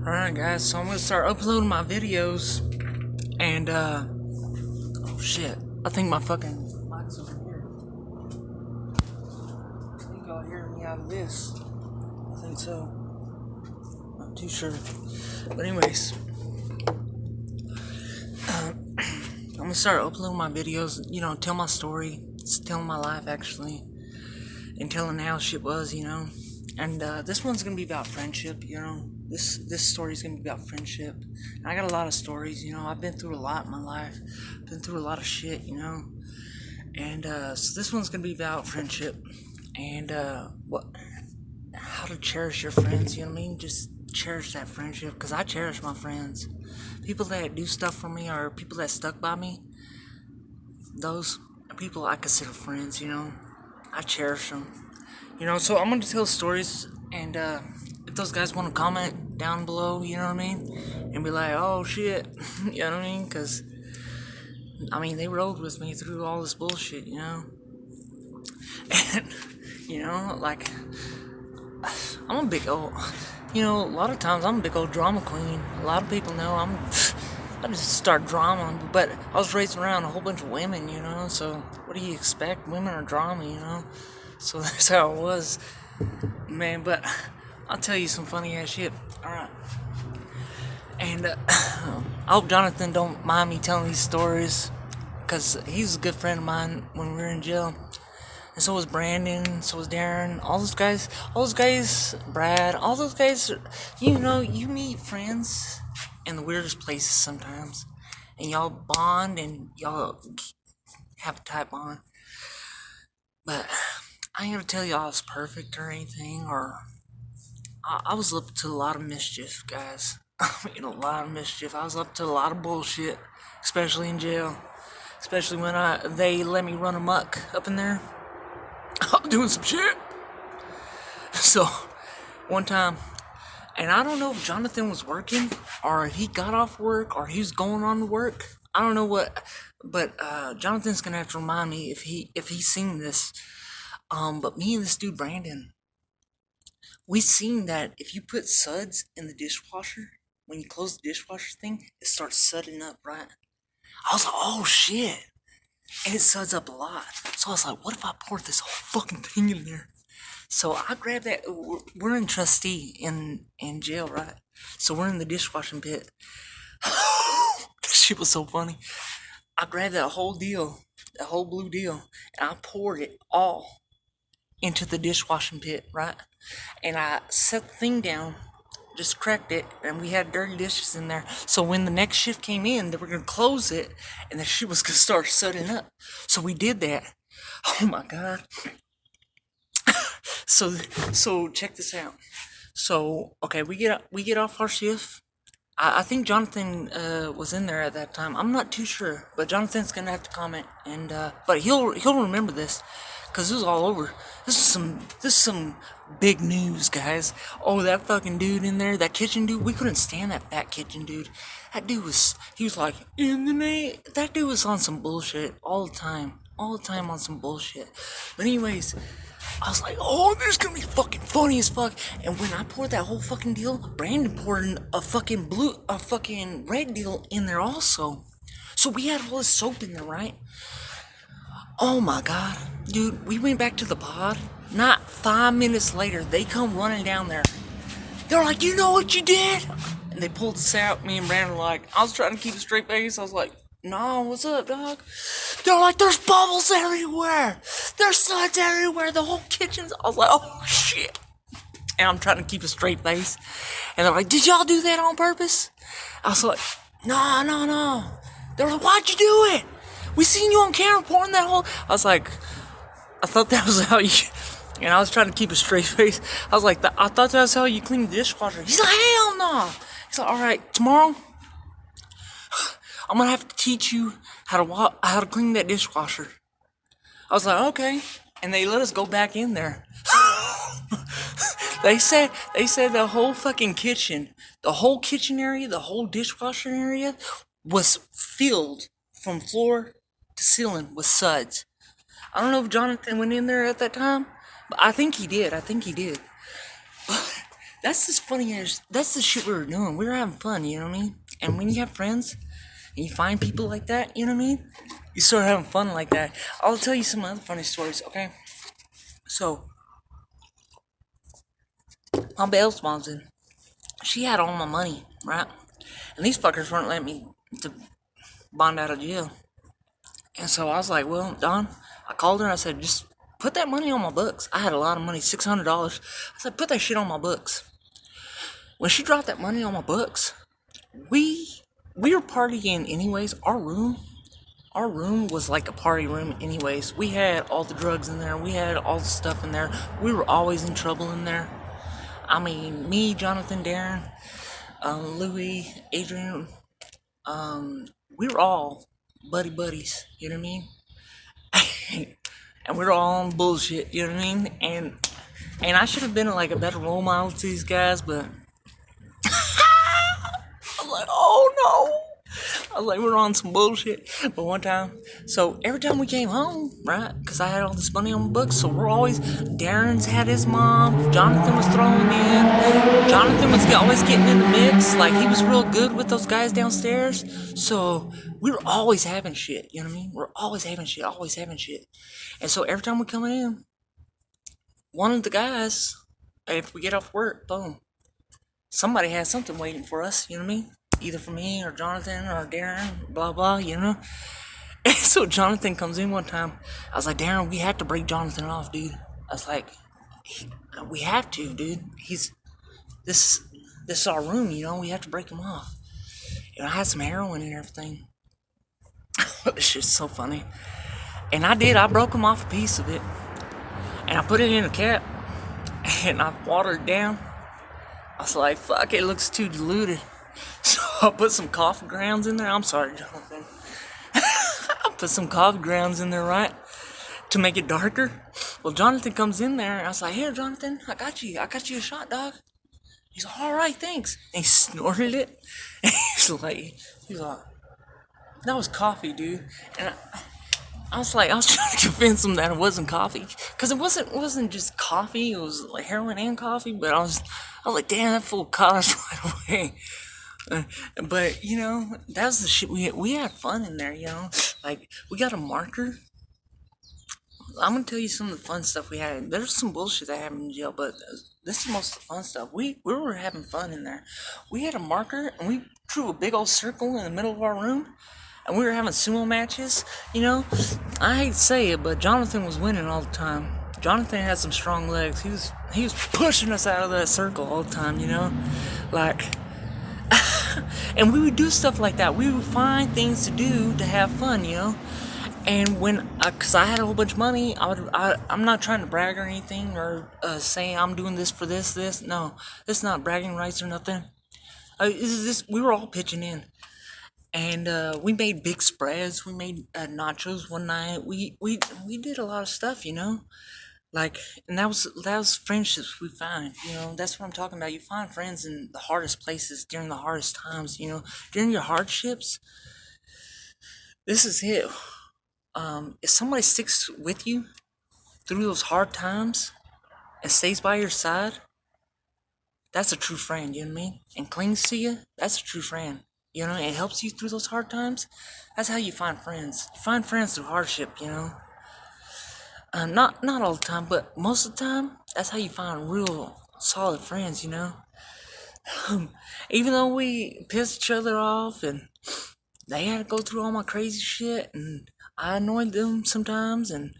Alright guys, so I'm gonna start uploading my videos and oh shit. I think my fucking mic's over here. I think y'all hear me out of this. I think so. Not too sure. But anyways, I'm gonna start uploading my videos, tell my story, telling my life actually, and telling how shit was, And this one's gonna be about friendship, This story's gonna be about friendship. And I got a lot of stories, I've been through a lot in my life. Been through a lot of shit, And so this one's gonna be about friendship and how to cherish your friends. You know what I mean? Just cherish that friendship, because I cherish my friends. People that do stuff for me or people that stuck by me. Those people I consider friends. I cherish them. So I'm gonna tell stories, and if those guys want to comment down below, you know what I mean, and be like, oh shit, you know what I mean, because they rode with me through all this bullshit, and like, I'm a big old, a lot of times I'm a big old drama queen. A lot of people know I just start drama, but I was raised around a whole bunch of women, so what do you expect? Women are drama, so that's how it was, man. But I'll tell you some funny ass shit. Alright. And I hope Jonathan don't mind me telling these stories, because he's a good friend of mine when we were in jail. And so was Brandon, so was Darren, all those guys, Brad, all those guys, you meet friends in the weirdest places sometimes. And y'all bond and y'all have a tight bond. But I ain't gonna tell you I was perfect or anything, or I was up to a lot of mischief, guys. A lot of mischief. I was up to a lot of bullshit, especially in jail. Especially when they let me run amok up in there. I'm doing some shit. So, one time, and I don't know if Jonathan was working, or if he got off work, or he was going on to work. I don't know what, but Jonathan's gonna have to remind me if he's seen this. But me and this dude Brandon, we seen that if you put suds in the dishwasher, when you close the dishwasher thing, it starts sudding up, right? I was like, oh shit. And it suds up a lot. So I was like, what if I pour this whole fucking thing in there? So I grabbed that. We're in trustee in jail, right? So we're in the dishwashing pit. This shit was so funny. I grabbed that whole deal, that whole blue deal, and I poured it all into the dishwashing pit, right? And I set the thing down, just cracked it, and we had dirty dishes in there. So when the next shift came in, they were gonna close it, and the shit was gonna start sudding up. So we did that. Oh my god. So check this out. So okay, we get off our shift. I think Jonathan was in there at that time. I'm not too sure, but Jonathan's gonna have to comment, and but he'll remember this, cause it was all over. This is some big news, guys. Oh, that fucking dude in there, that kitchen dude. We couldn't stand that fat kitchen dude. He was like, in the name. That dude was on some bullshit all the time on some bullshit. But anyways, I was like, oh, this is gonna be fucking funny as fuck. And when I poured that whole fucking deal, Brandon poured in a fucking red deal in there also. So we had all this soap in there, right? Oh my god. Dude, we went back to the pod. Not 5 minutes later, they come running down there. They're like, you know what you did? And they pulled us out. Me and Brandon were like, I was trying to keep a straight face. I was like, no, what's up, dog? They're like, there's bubbles everywhere. There's suds everywhere. The whole kitchen's. I was like, oh shit. And I'm trying to keep a straight face. And they're like, did y'all do that on purpose? I was like, no. They're like, why'd you do it? We seen you on camera pouring that whole. I was like, I thought that was how you. And I was trying to keep a straight face. I was like, I thought that was how you clean the dishwasher. He's like, hell no. He's like, all right, tomorrow I'm gonna have to teach you how to clean that dishwasher. I was like, okay. And they let us go back in there. They said the whole fucking kitchen, the whole kitchen area, the whole dishwasher area was filled from floor to ceiling with suds. I don't know if Jonathan went in there at that time, but I think he did. That's just funny as that's the shit we were doing. We were having fun, you know what I mean? And when you have friends and you find people like that, you know what I mean? You start having fun like that. I'll tell you some other funny stories, okay? So my bail sponsor, she had all my money, right? And these fuckers weren't letting me to bond out of jail. And so I was like, well, Don, I called her and I said, just put that money on my books. I had a lot of money, $600. I said, put that shit on my books. When she dropped that money on my books, we we were partying anyways. Our room was like a party room anyways. We had all the drugs in there. We had all the stuff in there. We were always in trouble in there. I mean, me, Jonathan, Darren, Louis, Adrian, we were all buddies. You know what I mean? And we were all on bullshit. You know what I mean? And I should have been like a better role model to these guys, but I'm like, oh no. I was like, we're on some bullshit. But one time, so every time we came home, right? Because I had all this money on my books, so we're always, Darren's had his mom, Jonathan was throwing in, Jonathan was always getting in the mix. Like, he was real good with those guys downstairs. So we were always having shit, you know what I mean? We're always having shit, always having shit. And so every time we come in, one of the guys, if we get off work, boom, somebody has something waiting for us, you know what I mean? Either for me or Jonathan or Darren, blah blah, you know? And so Jonathan comes in one time. I was like, Darren, we have to break Jonathan off, dude. I was like, we have to, dude. This this is our room, you know, we have to break him off. And I had some heroin and everything. This shit's so funny. And I did, I broke him off a piece of it. And I put it in a cap. And I watered it down. I was like, fuck, it looks too diluted. So I put some coffee grounds in there. I'm sorry, Jonathan. I put some coffee grounds in there, right? To make it darker. Well, Jonathan comes in there, and I was like, here, Jonathan, I got you a shot, dog. He's like, all right, thanks. And he snorted it. And he's like, that was coffee, dude. And I was like, I was trying to convince him that it wasn't coffee, cause it wasn't just coffee. It was like heroin and coffee. But I was like, damn, that fool caught us right away. But you know, that was the shit we had fun in there. You know, like we got a marker. I'm gonna tell you some of the fun stuff we had. There's some bullshit that happened in jail, but this is most of the fun stuff. We were having fun in there. We had a marker and we drew a big old circle in the middle of our room, and we were having sumo matches. You know, I hate to say it, but Jonathan was winning all the time. Jonathan had some strong legs. He was pushing us out of that circle all the time. You know, like. And we would do stuff like that. We would find things to do to have fun, you know. And cause I had a whole bunch of money, I'm not trying to brag or anything or say I'm doing this for this. No, it's not bragging rights or nothing. We were all pitching in, and we made big spreads. We made nachos one night. We did a lot of stuff, you know. Like, and that was friendships we find, you know. That's what I'm talking about. You find friends in the hardest places during the hardest times, you know. During your hardships, this is it. If somebody sticks with you through those hard times and stays by your side, that's a true friend, you know what I mean? And clings to you, that's a true friend. You know, it helps you through those hard times. That's how you find friends. You find friends through hardship, you know. Not all the time, but most of the time, that's how you find real solid friends, you know. Even though we pissed each other off and they had to go through all my crazy shit, and I annoyed them sometimes, and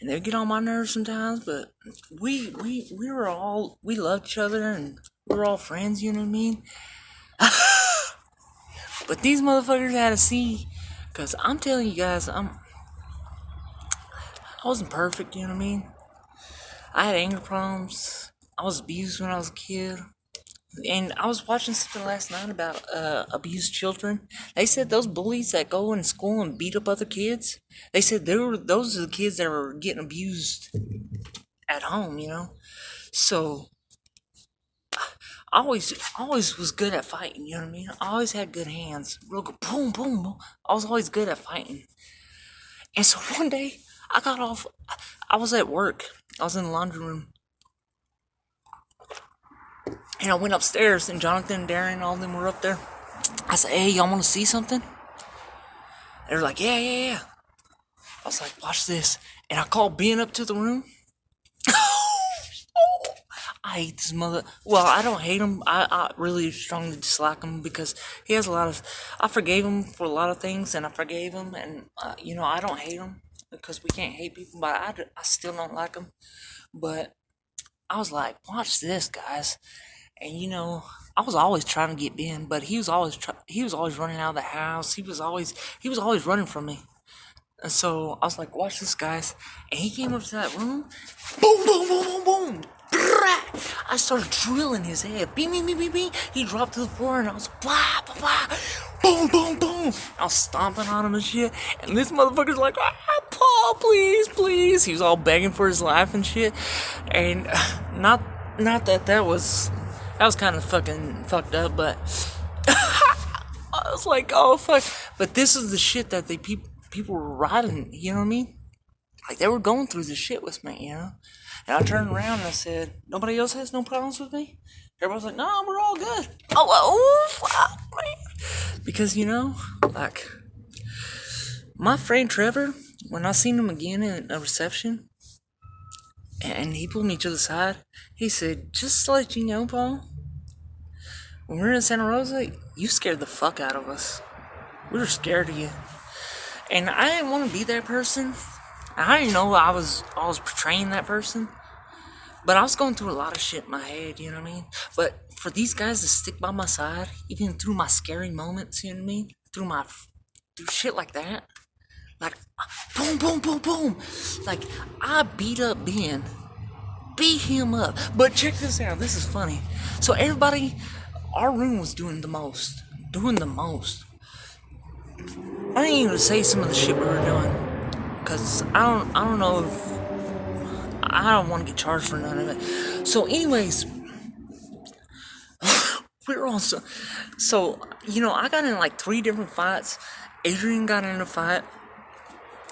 they would get on my nerves sometimes, but we loved each other, and we were all friends, you know what I mean? But these motherfuckers had to see, cause I'm telling you guys, I wasn't perfect, you know what I mean? I had anger problems. I was abused when I was a kid. And I was watching something last night about abused children. They said those bullies that go in school and beat up other kids, they said those are the kids that were getting abused at home, you know? So I always was good at fighting, you know what I mean? I always had good hands. Real good, boom, boom, boom. I was always good at fighting. And so one day, I got off, I was at work. I was in the laundry room. And I went upstairs, and Jonathan, Darren, all of them were up there. I said, "Hey, y'all want to see something?" They were like, "Yeah, yeah, yeah." I was like, "Watch this." And I called Ben up to the room. I hate this mother. Well, I don't hate him. I really strongly dislike him because he has a lot of. I forgave him for a lot of things, and I forgave him, and I don't hate him because we can't hate people, but I still don't like him. But I was like, watch this, guys, and I was always trying to get Ben, but he was always running out of the house. He was always running from me. And so I was like, watch this, guys. And he came up to that room. Boom, boom, boom, boom, boom. I started drilling his head. Beep, beep, beep, beep, beep. He dropped to the floor and I was blah, blah, blah. Boom, boom, boom. I was stomping on him and shit. And this motherfucker's like, Paul, please, please. He was all begging for his life and shit. And not that was kind of fucking fucked up, but I was like, oh, fuck. But this is the shit that people were riding, you know what I mean? Like, they were going through the shit with me, And I turned around and I said, nobody else has no problems with me? Everybody's like, no, we're all good. Oh, fuck, man. Because, like, my friend Trevor, when I seen him again in a reception, and he pulled me to the side, he said, just to let you know, Paul, when we were in Santa Rosa, you scared the fuck out of us. We were scared of you. And I didn't want to be that person. I didn't know I was portraying that person. But I was going through a lot of shit in my head, you know what I mean? But for these guys to stick by my side, even through my scary moments, you know what I mean? Through shit like that. Like, boom, boom, boom, boom. Like, I beat up Ben. Beat him up. But check this out. This is funny. So everybody, our room was doing the most. Doing the most. I ain't even say some of the shit we were doing, cause I don't know if I don't want to get charged for none of it. So, anyways, we were also I got in like 3 different fights. Adrian got in a fight,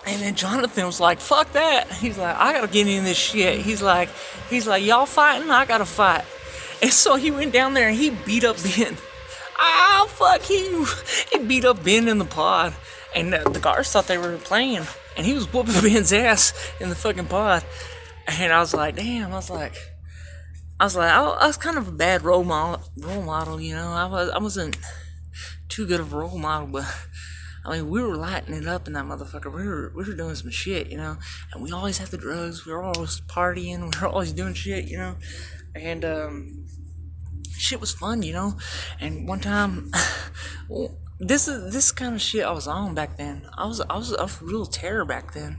and then Jonathan was like, "Fuck that!" He's like, "I gotta get in this shit." He's like, "Y'all fighting? I gotta fight." And so he went down there and he beat up Ben. Fuck you. He beat up Ben in the pod. And the guards thought they were playing. And he was whooping Ben's ass in the fucking pod. And I was like, damn. I was kind of a bad role model, I wasn't too good of a role model, but I mean, we were lighting it up in that motherfucker. We were doing some shit, and we always had the drugs. We were always partying. We were always doing shit, and shit was fun, And one time, this kind of shit I was on back then. I was real terror back then,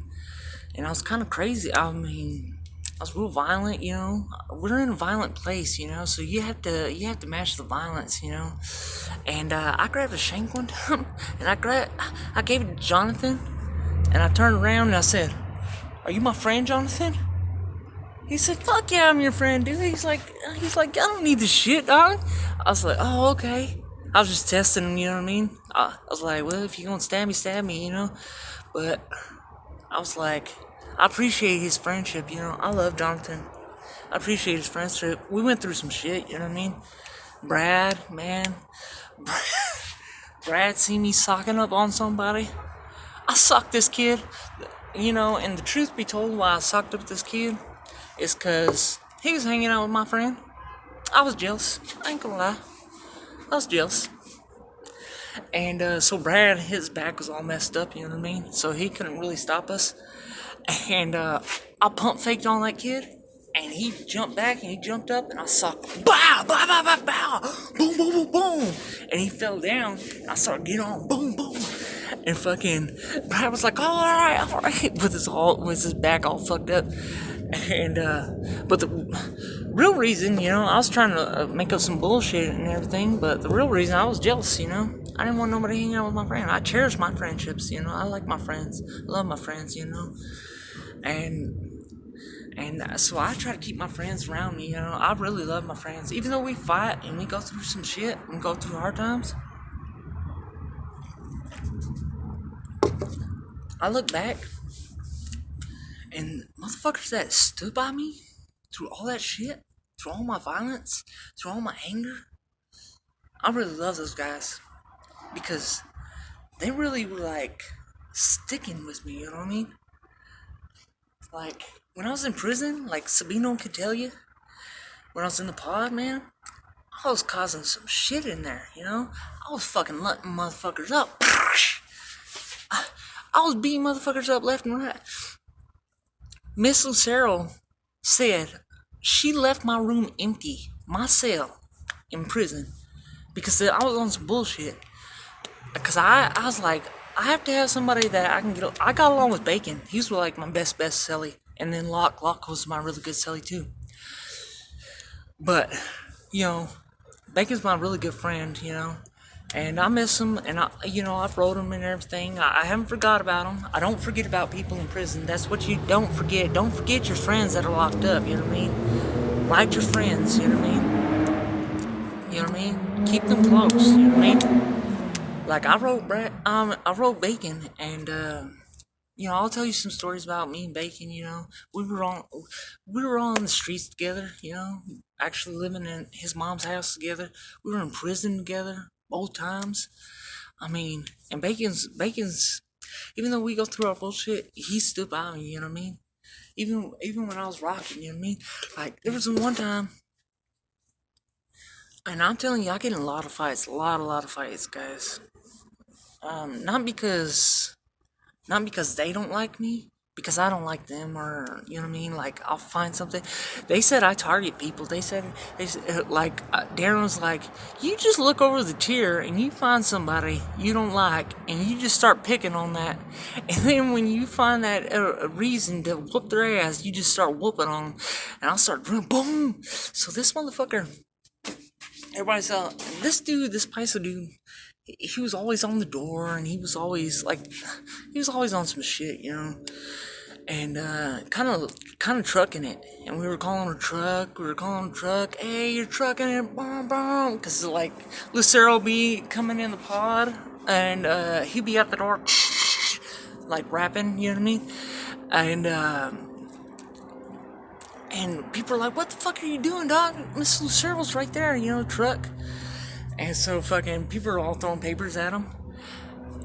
and I was kind of crazy. I mean, I was real violent, We're in a violent place, So you have to match the violence, And I grabbed a shank one time, and I gave it to Jonathan, and I turned around and I said, "Are you my friend, Jonathan?" He said, "Fuck yeah, I'm your friend, dude." He's like, "I don't need this shit, dog." I was like, "Oh, okay." I was just testing him, you know what I mean? I was like, well, if you're gonna stab me, But I was like, I appreciate his friendship, I love Jonathan. I appreciate his friendship. We went through some shit, you know what I mean? Brad, man. Brad seen me socking up on somebody. I socked this kid, and the truth be told, why I socked up this kid is because he was hanging out with my friend. I was jealous. I ain't gonna lie. I was jealous. And so Brad, his back was all messed up, you know what I mean? So he couldn't really stop us. And I pump faked on that kid. And he jumped back and he jumped up and I socked him. Bow, bow, bow, bow, bow. Boom, boom, boom, boom. And he fell down. And I started getting on. Boom, boom. And fucking Brad was like, "Oh, all right. With his back all fucked up. And, but the real reason, I was trying to make up some bullshit and everything, but the real reason I was jealous, I didn't want nobody hanging out with my friend. I cherish my friendships, I like my friends. I love my friends, And so I try to keep my friends around me, I really love my friends. Even though we fight and we go through some shit and go through hard times, I look back and motherfuckers that stood by me through all that shit, through all my violence, through all my anger. I really love those guys because they really were like sticking with me, you know what I mean? Like, when I was in prison, like Sabino could tell you, when I was in the pod, man, I was causing some shit in there, you know? I was fucking letting motherfuckers up. I was beating motherfuckers up left and right. Miss Lucero said she left my room empty, my cell, in prison, because I was on some bullshit. Because I was like, I have to have somebody that I can get. I got along with Bacon. He was like my best celly. And then Locke was my really good celly too. But, you know, Bacon's my really good friend, you know. And I miss him, and I've wrote him and everything. I haven't forgot about him. I don't forget about people in prison. That's what you don't forget. Don't forget your friends that are locked up, you know what I mean? Write your friends, you know what I mean? You know what I mean? Keep them close, you know what I mean? Like, I wrote Bacon, and, I'll tell you some stories about me and Bacon, you know. We were on the streets together, you know, actually living in his mom's house together. We were in prison together both times. I mean, and Bacon's even though we go through our bullshit, he stood by me, you know what I mean? Even when I was rocking, you know what I mean? Like, there was one time, and I'm telling you, I get in a lot of fights, a lot of fights, guys. Not because they don't like me, because I don't like them, or you know what I mean. Like, I'll find something. They said I target people. They said like Darren was like, you just look over the tier and you find somebody you don't like, and you just start picking on that, and then when you find that a reason to whoop their ass, you just start whooping on them, and I'll start doing boom. So this motherfucker, everybody's this Paisa dude. He was always on the door, and he was always on some shit, you know, and kind of trucking it. And we were calling a truck. Hey, you're trucking it, boom, boom, because like Lucero be coming in the pod, and he'd be at the door, like rapping, you know what I mean, and people are like, what the fuck are you doing, dog? Miss Lucero's right there, you know, truck. And so fucking people are all throwing papers at him.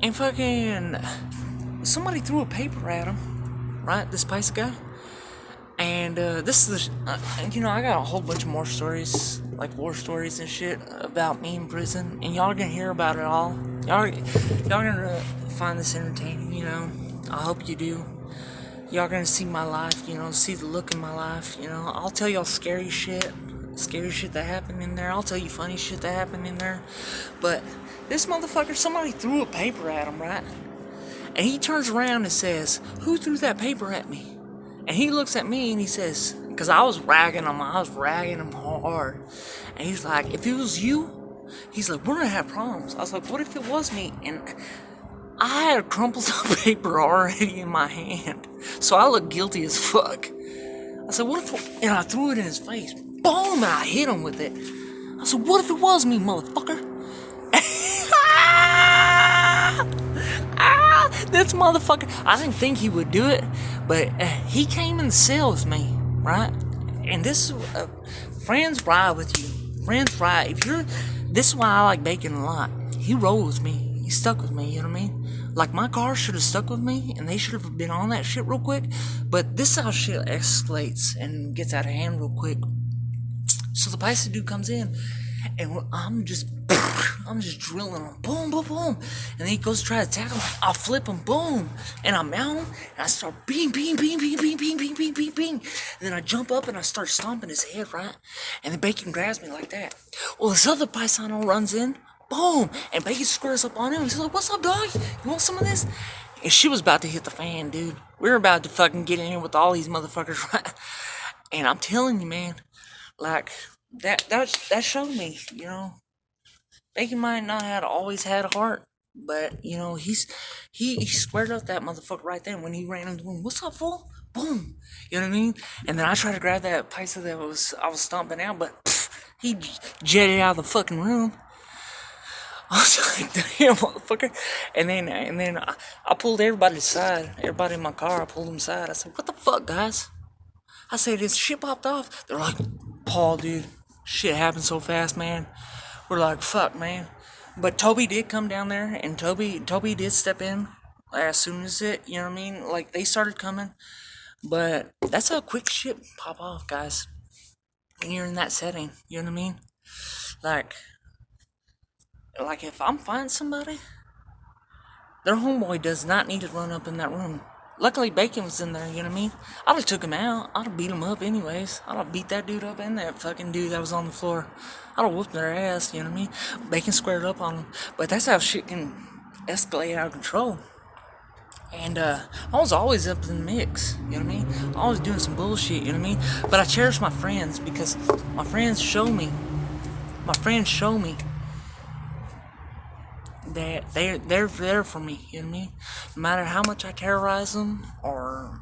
And fucking somebody threw a paper at him, right? This Spice guy. And this is I got a whole bunch of more stories, like war stories and shit about me in prison. And y'all are gonna hear about it all. Y'all gonna find this entertaining, you know. I hope you do. Y'all gonna see my life, you know, see the look in my life, you know. I'll tell y'all scary shit that happened in there. I'll tell you funny shit that happened in there. But this motherfucker, somebody threw a paper at him, right? And he turns around and says, who threw that paper at me? And he looks at me and he says, because I was ragging him hard. And he's like, if it was you, he's like, we're gonna have problems. I was like, what if it was me? And I had a crumpled up paper already in my hand, so I look guilty as fuck. I said, what if, and I threw it in his face. Boom, and I hit him with it. I said, what if it was me, motherfucker? This motherfucker, I didn't think he would do it, but he came in the cell with me, right? And this is, friends ride with you. Friends ride. This is why I like Bacon a lot. He rolled with me. He stuck with me, you know what I mean? Like, my car should have stuck with me, and they should have been on that shit real quick, but this is how shit escalates and gets out of hand real quick. So the Paisa dude comes in, and I'm just drilling him, boom, boom, boom, and then he goes to try to attack him. I'll flip him, boom, and I mount him, and I start bing, bing, bing, bing, bing, bing, bing, bing, bing, bing, and then I jump up and I start stomping his head, right, and then Bacon grabs me like that. Well, this other paisano runs in, boom, and Bacon squares up on him, and he's like, what's up, dog? You want some of this? And she was about to hit the fan, dude. We were about to fucking get in here with all these motherfuckers, right? And I'm telling you, man, like, that showed me, you know. Bacon might not have always had a heart, but, you know, he squared up that motherfucker right there when he ran into him. What's up, fool? Boom. You know what I mean? And then I tried to grab that Paisa that I was stomping out, but he jetted out of the fucking room. I was like, damn, motherfucker. And then I pulled everybody aside. Everybody in my car, I pulled them aside. I said, what the fuck, guys? I said, this shit popped off. They're like, Paul, dude, shit happened so fast, man. We're like, fuck, man. But Toby did come down there, and Toby did step in as soon as it, you know what I mean? Like, they started coming. But that's how quick shit pop off, guys. When you're in that setting, you know what I mean? Like, like if I'm finding somebody, their homeboy does not need to run up in that room. Luckily, Bacon was in there, you know what I mean? I'd have took him out. I'd have beat him up anyways. I'd have beat that dude up and that fucking dude that was on the floor. I'd have whooped their ass, you know what I mean? Bacon squared up on him. But that's how shit can escalate out of control. And I was always up in the mix, you know what I mean? Always doing some bullshit, you know what I mean? But I cherish my friends because my friends show me that they're there for me, you know what I mean? No matter how much I terrorize them or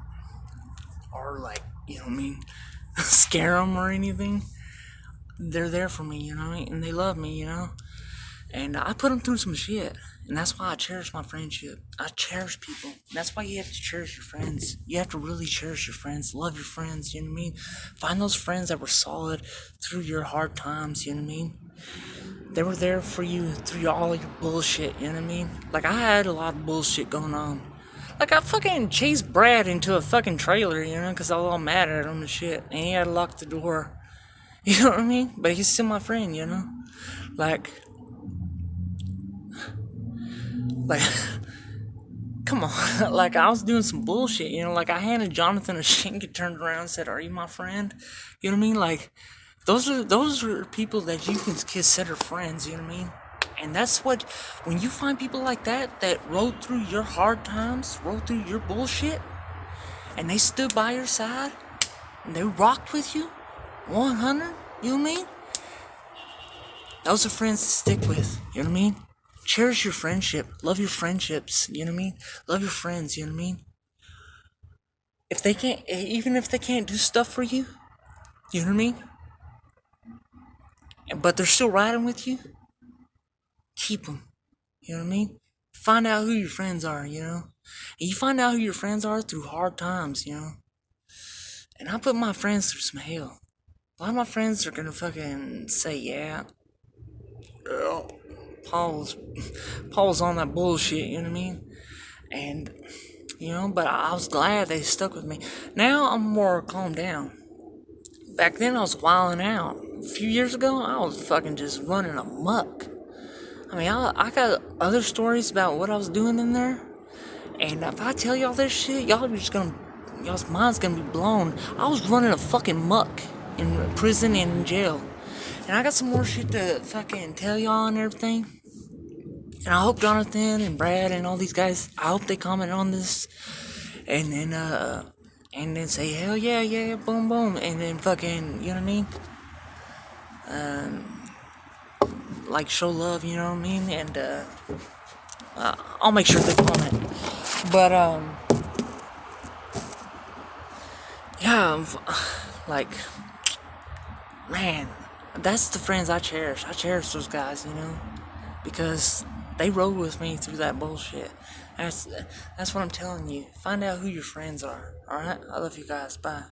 like, you know what I mean, scare them or anything, they're there for me, you know what I mean? And they love me, you know? And I put them through some shit. And that's why I cherish my friendship. I cherish people. And that's why you have to cherish your friends. You have to really cherish your friends. Love your friends, you know what I mean? Find those friends that were solid through your hard times, you know what I mean? They were there for you through all your bullshit, you know what I mean? Like, I had a lot of bullshit going on. Like, I fucking chased Brad into a fucking trailer, you know, because I was all mad at him and shit. And he had to lock the door. You know what I mean? But he's still my friend, you know? Like, come on. Like, I was doing some bullshit, you know? Like, I handed Jonathan a shink and turned around and said, "Are you my friend?" You know what I mean? Like, those are people that you can consider friends, you know what I mean? And that's what, when you find people like that rode through your hard times, rode through your bullshit, and they stood by your side, and they rocked with you, 100, you know what I mean? Those are friends to stick with, you know what I mean? Cherish your friendship, love your friendships, you know what I mean? Love your friends, you know what I mean? If they can't, even if they can't do stuff for you, you know what I mean? But they're still riding with you, keep them. You know what I mean? Find out who your friends are, you know? And you find out who your friends are through hard times, you know? And I put my friends through some hell. A lot of my friends are gonna fucking say, yeah, Paul's on that bullshit, you know what I mean? And, you know, but I was glad they stuck with me. Now I'm more calmed down. Back then I was wilding out. A few years ago, I was fucking just running amok. I mean, I got other stories about what I was doing in there, and if I tell y'all this shit, y'all's mind's gonna be blown. I was running a fucking muck in prison and in jail, and I got some more shit to fucking tell y'all and everything. And I hope Jonathan and Brad and all these guys, I hope they comment on this, and then say hell yeah, yeah, boom, boom, and then fucking, you know what I mean? Like, show love, you know what I mean? And I'll make sure they comment. But yeah, like, man, that's the friends I cherish. I cherish those guys, you know, because they rode with me through that bullshit. That's what I'm telling you. Find out who your friends are. All right, I love you guys. Bye.